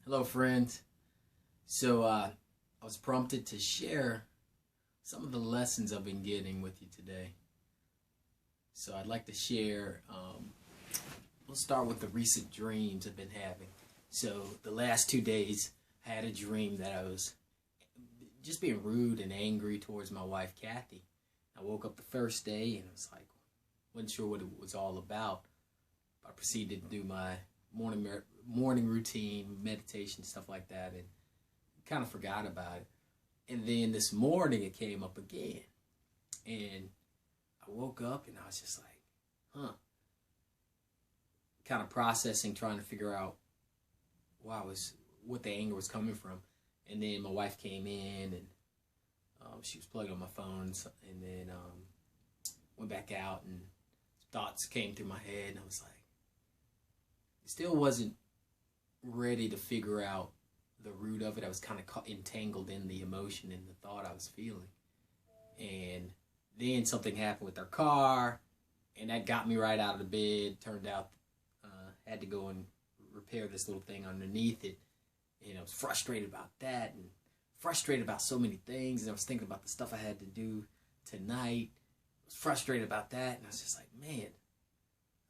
Hello, friends. I was prompted to share some of the lessons I've been getting with you today. So, I'd like to share. We'll start with the recent dreams I've been having. So, the last 2 days, I had a dream that I was just being rude and angry towards my wife, Kathy. I woke up the first day and I was like, wasn't sure what it was all about. I proceeded to do my morning routine, meditation, stuff like that, and kind of forgot about it. And then this morning it came up again, and I woke up and I was just like, kind of processing, trying to figure out what the anger was coming from. And then my wife came in and she was plugging on my phone, and then went back out, and thoughts came through my head, and I was like, still wasn't ready to figure out the root of it. I was kind of entangled in the emotion and the thought I was feeling. And then something happened with our car, and that got me right out of the bed. Turned out had to go and repair this little thing underneath it. And I was frustrated about that, and frustrated about so many things. And I was thinking about the stuff I had to do tonight. I was frustrated about that, and I was just like, man,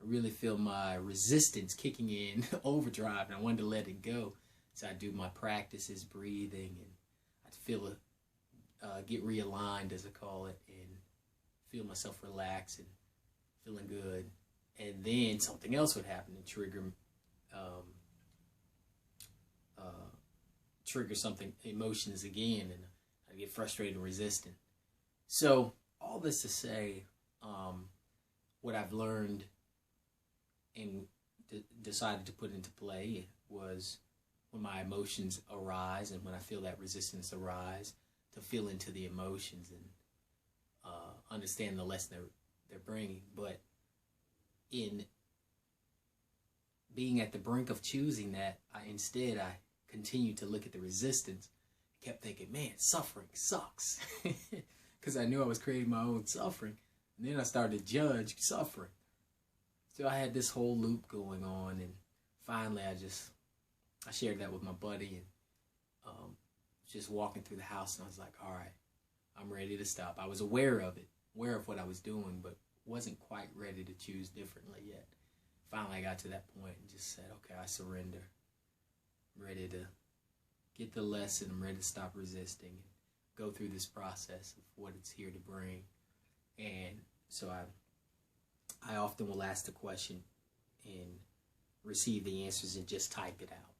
I really feel my resistance kicking in overdrive, and I wanted to let it go. So I do my practices, breathing, and I'd feel it, get realigned, as I call it, and feel myself relax and feeling good. And then something else would happen and trigger something, emotions again, and I get frustrated and resistant. So all this to say, what I've learned and decided to put into play was, when my emotions arise and when I feel that resistance arise, to feel into the emotions and understand the lesson they're bringing. But in being at the brink of choosing that, I continued to look at the resistance. Kept thinking, man, suffering sucks, because I knew I was creating my own suffering. And then I started to judge suffering. So I had this whole loop going on, and finally I shared that with my buddy, and just walking through the house, and I was like, all right, I'm ready to stop. I was aware of what I was doing, but wasn't quite ready to choose differently yet. Finally, I got to that point and just said, okay, I surrender. I'm ready to get the lesson. I'm ready to stop resisting and go through this process of what it's here to bring. And so I often will ask the question and receive the answers and just type it out.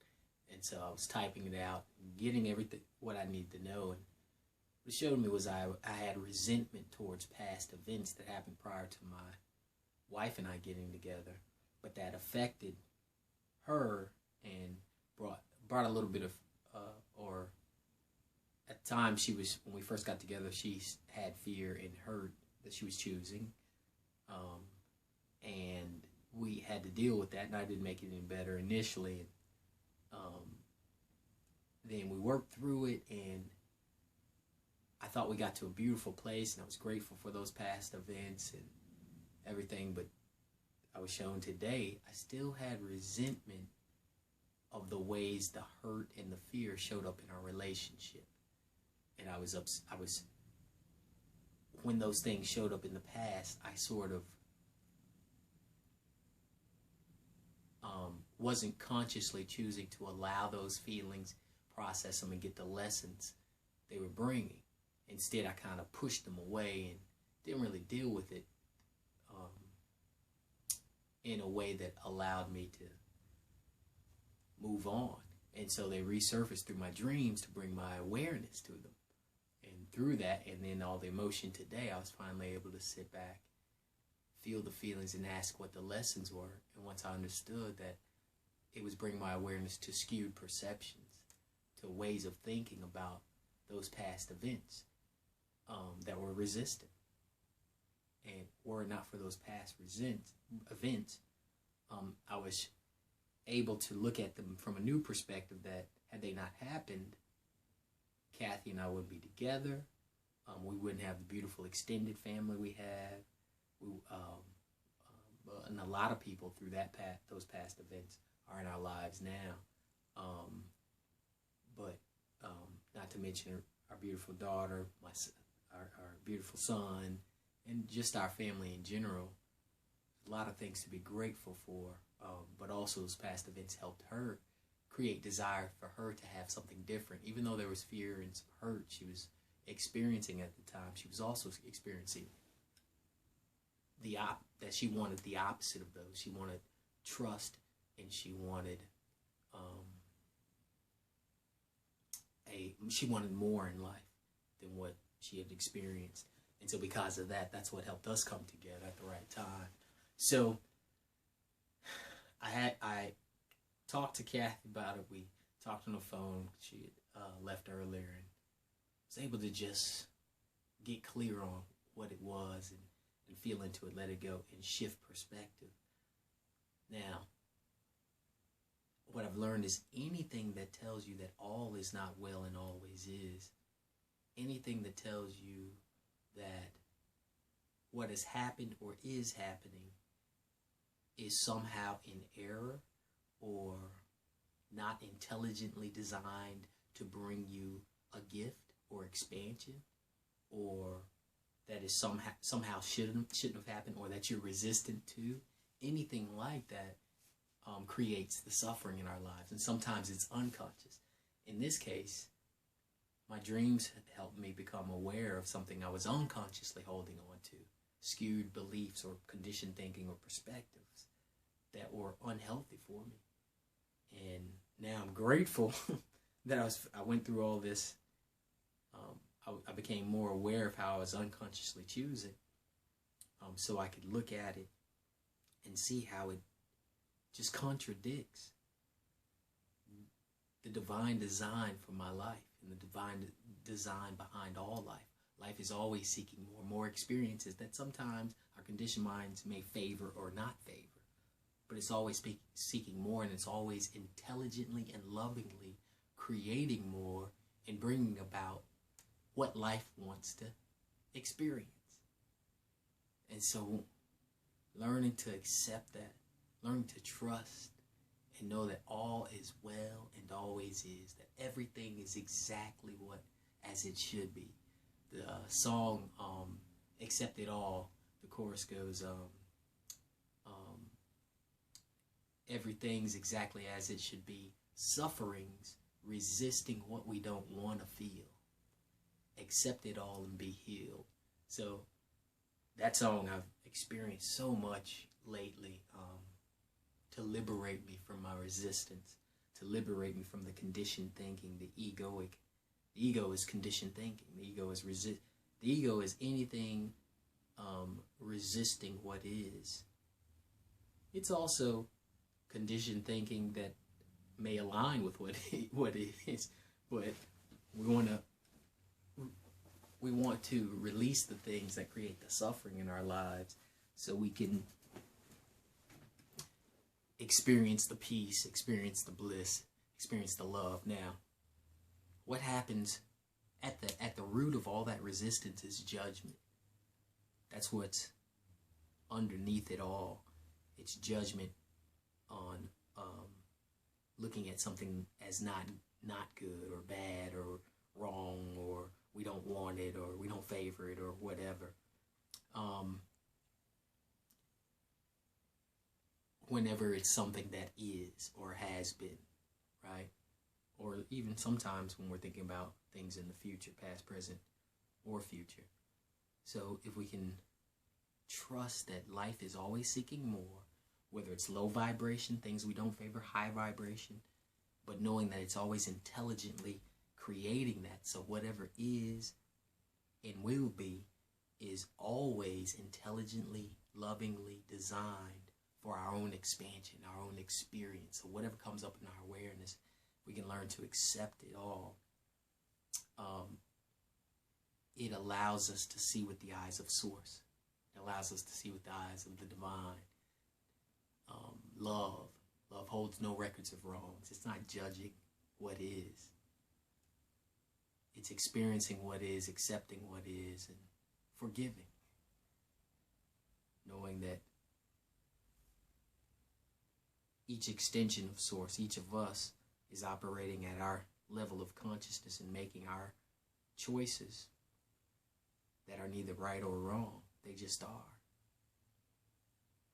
And so I was typing it out and getting everything, what I needed to know. And what it showed me was I had resentment towards past events that happened prior to my wife and I getting together, but that affected her and brought a little bit of, or at the time when we first got together, she had fear and hurt that she was choosing. And we had to deal with that, and I didn't make it any better initially. Then we worked through it, and I thought we got to a beautiful place, and I was grateful for those past events and everything. But I was shown today, I still had resentment of the ways the hurt and the fear showed up in our relationship. And when those things showed up in the past, I sort of wasn't consciously choosing to allow those feelings, process them, and get the lessons they were bringing. Instead, I kind of pushed them away and didn't really deal with it in a way that allowed me to move on. And so they resurfaced through my dreams to bring my awareness to them. And through that, and then all the emotion today, I was finally able to sit back, feel the feelings, and ask what the lessons were. And once I understood that, it was bringing my awareness to skewed perceptions, to ways of thinking about those past events that were resistant. And were it not for those past events, I was able to look at them from a new perspective, that had they not happened, Kathy and I would be together. We wouldn't have the beautiful extended family we have. And a lot of people through those past events are in our lives now. but not to mention our beautiful daughter, our beautiful son, and just our family in general. A lot of things to be grateful for, but also those past events helped her create desire for her to have something different. Even though there was fear and some hurt she was experiencing at the time, she was also experiencing that she wanted the opposite of those. She wanted trust, and she wanted she wanted more in life than what she had experienced. And so because of that, that's what helped us come together at the right time. So I talked to Kathy about it. We talked on the phone. She had left earlier, and was able to just get clear on what it was and feel into it, let it go, and shift perspective. Now, what I've learned is anything that tells you that all is not well and always is, anything that tells you that what has happened or is happening is somehow in error or not intelligently designed to bring you a gift or expansion, or that is somehow shouldn't have happened, or that you're resistant to, anything like that creates the suffering in our lives. And sometimes it's unconscious. In this case, my dreams helped me become aware of something I was unconsciously holding on to, skewed beliefs or conditioned thinking or perspectives that were unhealthy for me. And now I'm grateful that I went through all this. I became more aware of how I was unconsciously choosing, so I could look at it and see how it just contradicts the divine design for my life and the divine design behind all life. Life is always seeking more experiences that sometimes our conditioned minds may favor or not favor. But it's always seeking more, and it's always intelligently and lovingly creating more and bringing about what life wants to experience. And so learning to accept that, learning to trust and know that all is well and always is, that everything is exactly as it should be. The song Accept It All, the chorus goes, everything's exactly as it should be, sufferings resisting what we don't want to feel. Accept it all and be healed. So that song I've experienced so much lately, to liberate me from my resistance, to liberate me from the conditioned thinking, the egoic. The ego is conditioned thinking. The ego is The ego is anything resisting what is. It's also conditioned thinking that may align with what it is, but we want to release the things that create the suffering in our lives, so we can experience the peace, experience the bliss, experience the love. Now, what happens at the root of all that resistance is judgment. That's what's underneath it all. It's judgment on looking at something as not good or bad or wrong, or we don't want it, or we don't favor it, or whatever. Whenever it's something that is or has been, right? Or even sometimes when we're thinking about things in the future, past, present, or future. So if we can trust that life is always seeking more, whether it's low vibration, things we don't favor, high vibration, but knowing that it's always intelligently creating that. So whatever is and will be is always intelligently, lovingly designed for our own expansion, our own experience. So whatever comes up in our awareness, we can learn to accept it all. It allows us to see with the eyes of Source. It allows us to see with the eyes of the divine. Love holds no records of wrongs. It's not judging what is. It's experiencing what is, accepting what is, and forgiving. Knowing that each extension of Source, each of us, is operating at our level of consciousness and making our choices that are neither right or wrong. They just are.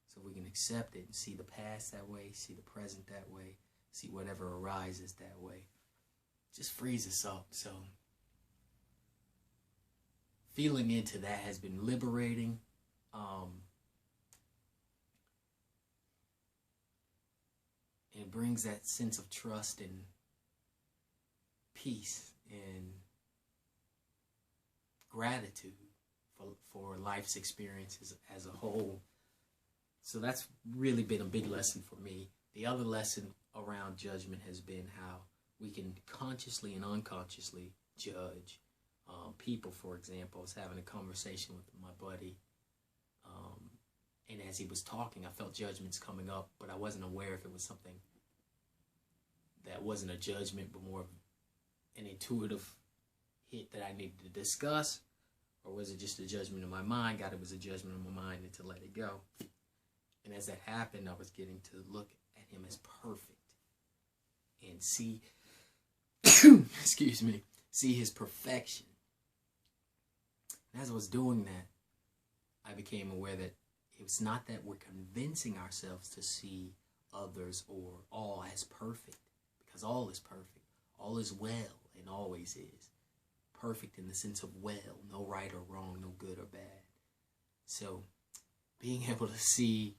So we can accept it and see the past that way, see the present that way, see whatever arises that way. Just frees us up. So feeling into that has been liberating. And it brings that sense of trust and peace and gratitude for life's experiences as a whole. So that's really been a big lesson for me. The other lesson around judgment has been how we can consciously and unconsciously judge people. For example, I was having a conversation with my buddy, and as he was talking, I felt judgments coming up, but I wasn't aware if it was something that wasn't a judgment, but more of an intuitive hit that I needed to discuss, or was it just a judgment in my mind? God, it was a judgment in my mind, and to let it go. And as that happened, I was getting to look at him as perfect and see, excuse me, see his perfection. And as I was doing that, I became aware that it's not that we're convincing ourselves to see others or all as perfect, because all is perfect. All is well and always is. Perfect in the sense of well, no right or wrong, no good or bad. So being able to see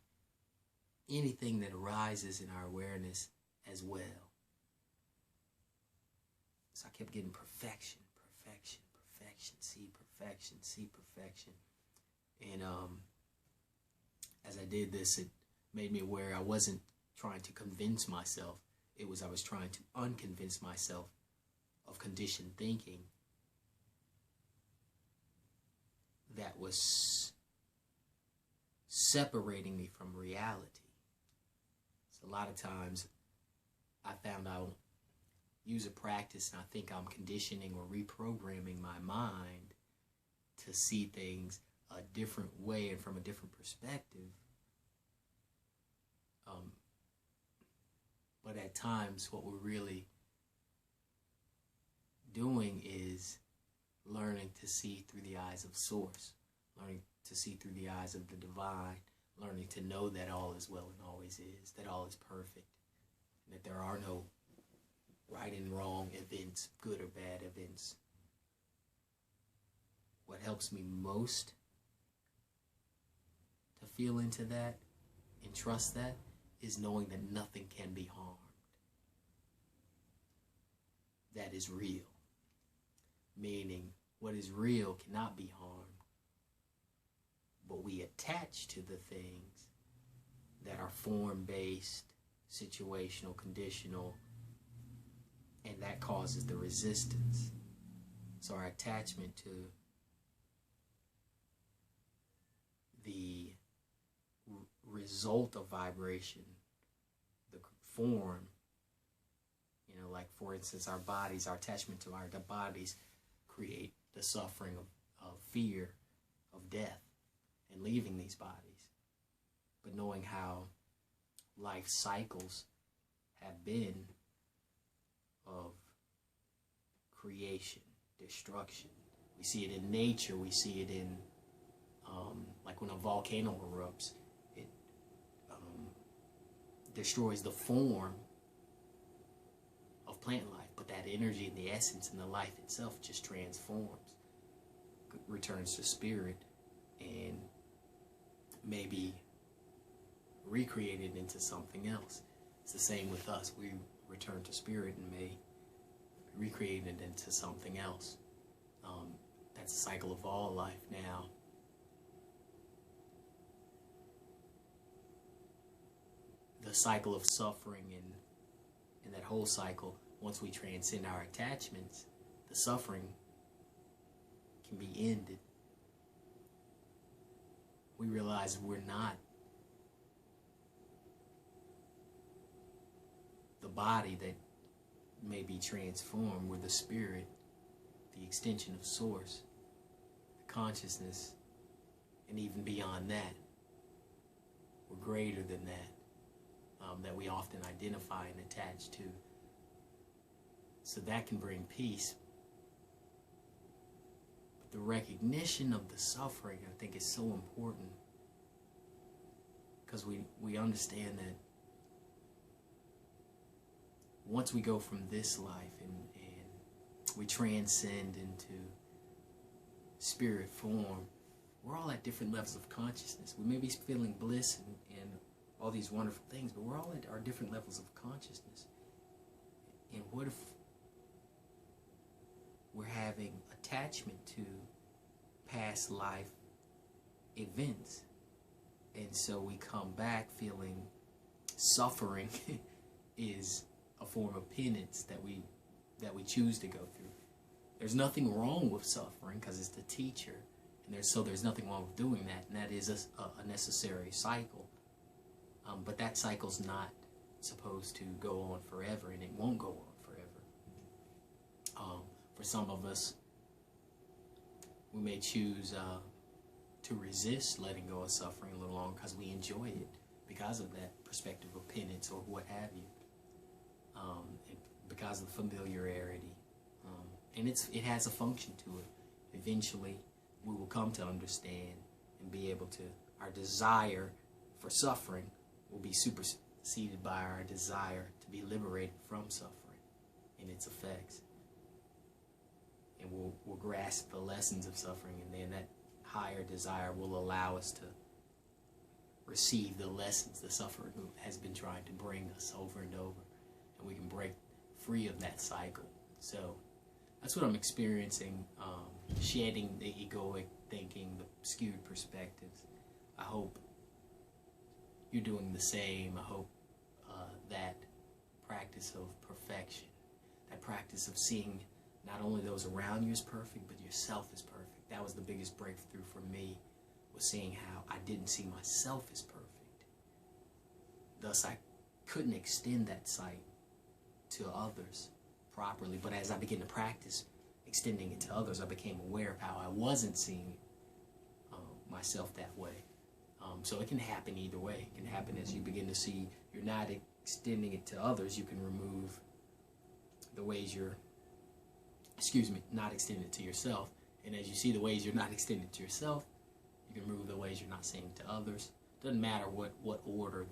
anything that arises in our awareness as well. So I kept getting perfection, perfection, perfection, see perfection, see perfection. And as I did this, it made me aware I wasn't trying to convince myself. It was I was trying to unconvince myself of conditioned thinking that was separating me from reality. So a lot of times I found I'll use a practice and I think I'm conditioning or reprogramming my mind to see things a different way and from a different perspective. But at times what we're really doing is learning to see through the eyes of Source, learning to see through the eyes of the divine, learning to know that all is well and always is, that all is perfect, and that there are no right and wrong events, good or bad events. What helps me most to feel into that and trust that is knowing that nothing can be harmed. That is real. Meaning, what is real cannot be harmed, but we attach to the things that are form-based, situational, conditional, and that causes the resistance. So our attachment to the result of vibration, the form, like for instance our bodies, our attachment to our bodies create the suffering of fear, of death, and leaving these bodies. But knowing how life cycles have been of creation, destruction. We see it in nature, we see it in like when a volcano erupts, it destroys the form of plant life, but that energy and the essence and the life itself just transforms, returns to spirit, and maybe recreated into something else. It's the same with us. We return to spirit and may recreate it into something else. That's the cycle of all life. Now, the cycle of suffering and that whole cycle, once we transcend our attachments, the suffering can be ended. We realize we're not the body that may be transformed. We're the spirit, the extension of Source, the consciousness, and even beyond that, we're greater than that, that we often identify and attach to. So that can bring peace. But the recognition of the suffering, I think, is so important, because we understand that once we go from this life and we transcend into spirit form, we're all at different levels of consciousness. We may be feeling bliss and all these wonderful things, but we're all at our different levels of consciousness. And what if we're having attachment to past life events? And so we come back feeling suffering is a form of penance that we choose to go through. There's nothing wrong with suffering because it's the teacher, and there's nothing wrong with doing that, and that is a necessary cycle. But that cycle's not supposed to go on forever, and it won't go on forever. For some of us, we may choose to resist letting go of suffering a little longer because we enjoy it because of that perspective of penance or what have you, because of familiarity. And it has a function to it. Eventually, we will come to understand and be able to, our desire for suffering will be superseded by our desire to be liberated from suffering and its effects. And we'll grasp the lessons of suffering, and then that higher desire will allow us to receive the lessons the suffering has been trying to bring us over and over, and we can break free of that cycle. So that's what I'm experiencing, shedding the egoic thinking, the skewed perspectives. I hope you're doing the same. I hope that practice of perfection, that practice of seeing not only those around you as perfect, but yourself as perfect. That was the biggest breakthrough for me, was seeing how I didn't see myself as perfect. Thus, I couldn't extend that sight to others properly. But as I began to practice extending it to others, I became aware of how I wasn't seeing myself that way. So it can happen either way. It can happen as you begin to see you're not extending it to others. You can remove the ways you're, not extending it to yourself. And as you see the ways you're not extending it to yourself, you can remove the ways you're not seeing it to others. Doesn't matter what order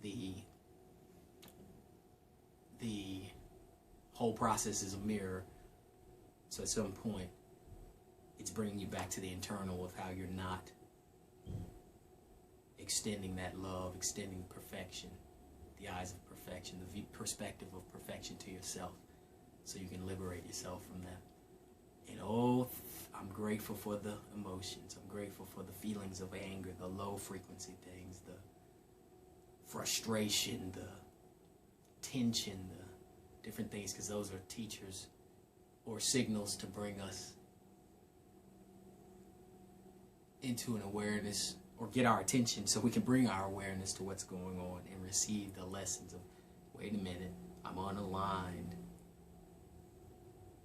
the whole process is a mirror. So at some point, it's bringing you back to the internal of how you're not extending that love, extending perfection, the eyes of perfection, the perspective of perfection to yourself, so you can liberate yourself from that. And I'm grateful for the emotions. I'm grateful for the feelings of anger, the low frequency things, the frustration, the tension, the different things, because those are teachers or signals to bring us into an awareness, or get our attention so we can bring our awareness to what's going on and receive the lessons of, wait a minute, I'm unaligned.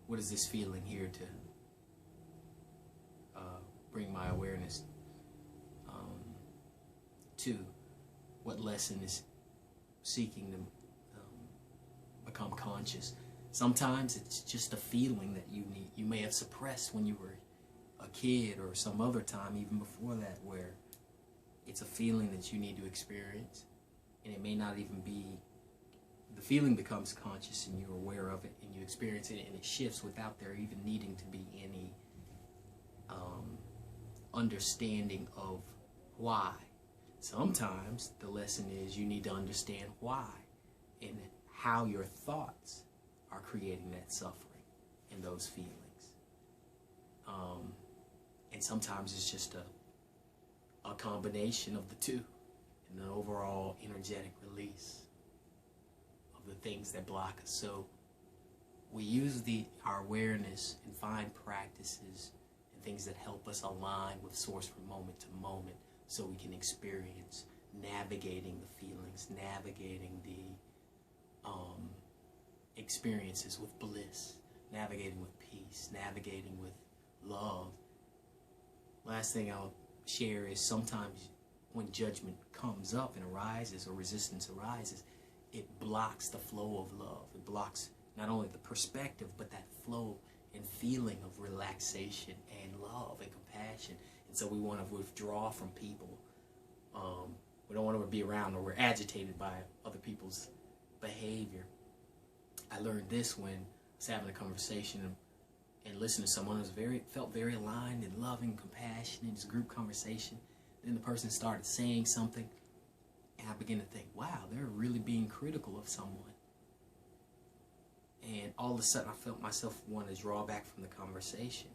What is this feeling here to bring my awareness to? What lesson is seeking to become conscious? Sometimes it's just a feeling that you need. You may have suppressed when you were a kid or some other time even before that, where it's a feeling that you need to experience, and it may not even be, the feeling becomes conscious and you're aware of it and you experience it, and it shifts without there even needing to be any understanding of why. Sometimes the lesson is you need to understand why and how your thoughts are creating that suffering and those feelings. And sometimes it's just a combination of the two, and the overall energetic release of the things that block us. So we use our awareness and find practices and things that help us align with Source from moment to moment, so we can experience navigating the feelings, navigating the experiences with bliss, navigating with peace, navigating with love. Last thing I'll share is sometimes when judgment comes up and arises, or resistance arises, it blocks the flow of love. It blocks not only the perspective, but that flow and feeling of relaxation and love and compassion. And so we want to withdraw from people. We don't want to be around, or we're agitated by other people's behavior. I learned this when I was having a conversation and listening to someone who felt very aligned and loving, compassionate in this group conversation. Then the person started saying something, and I began to think, wow, they're really being critical of someone. And all of a sudden, I felt myself want to draw back from the conversation.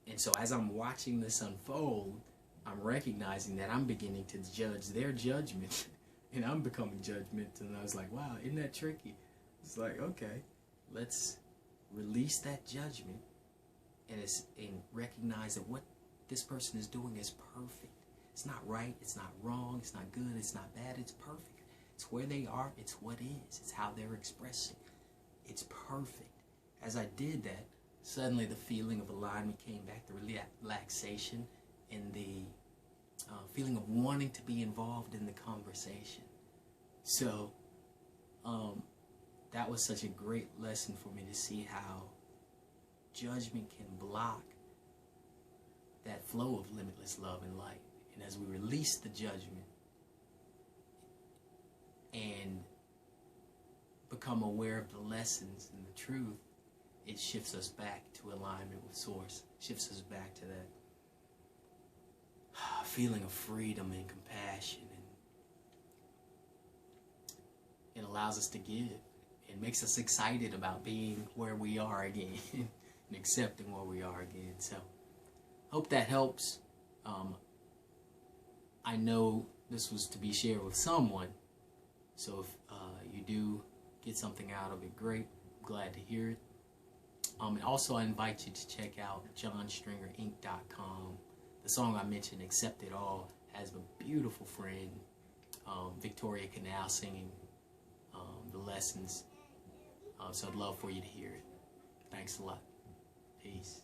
And so as I'm watching this unfold, I'm recognizing that I'm beginning to judge their judgment, and I'm becoming judgmental. And I was like, wow, isn't that tricky? It's like, okay, let's release that judgment and recognize that what this person is doing is perfect. It's not right, it's not wrong, it's not good, it's not bad, it's perfect. It's where they are, it's what is, it's how they're expressing. It's perfect. As I did that, suddenly the feeling of alignment came back, the relaxation, and the feeling of wanting to be involved in the conversation. So that was such a great lesson for me to see how judgment can block that flow of limitless love and light. And as we release the judgment and become aware of the lessons and the truth, it shifts us back to alignment with Source, shifts us back to that feeling of freedom and compassion, and it allows us to give. It makes us excited about being where we are again and accepting where we are again. So hope that helps. I know this was to be shared with someone, so if you do get something out of it, great. I'm glad to hear it. And also I invite you to check out johnstringerinc.com. The song I mentioned, Accept It All, has a beautiful friend, Victoria Canal, singing the lessons. So I'd love for you to hear it. Thanks a lot. Peace.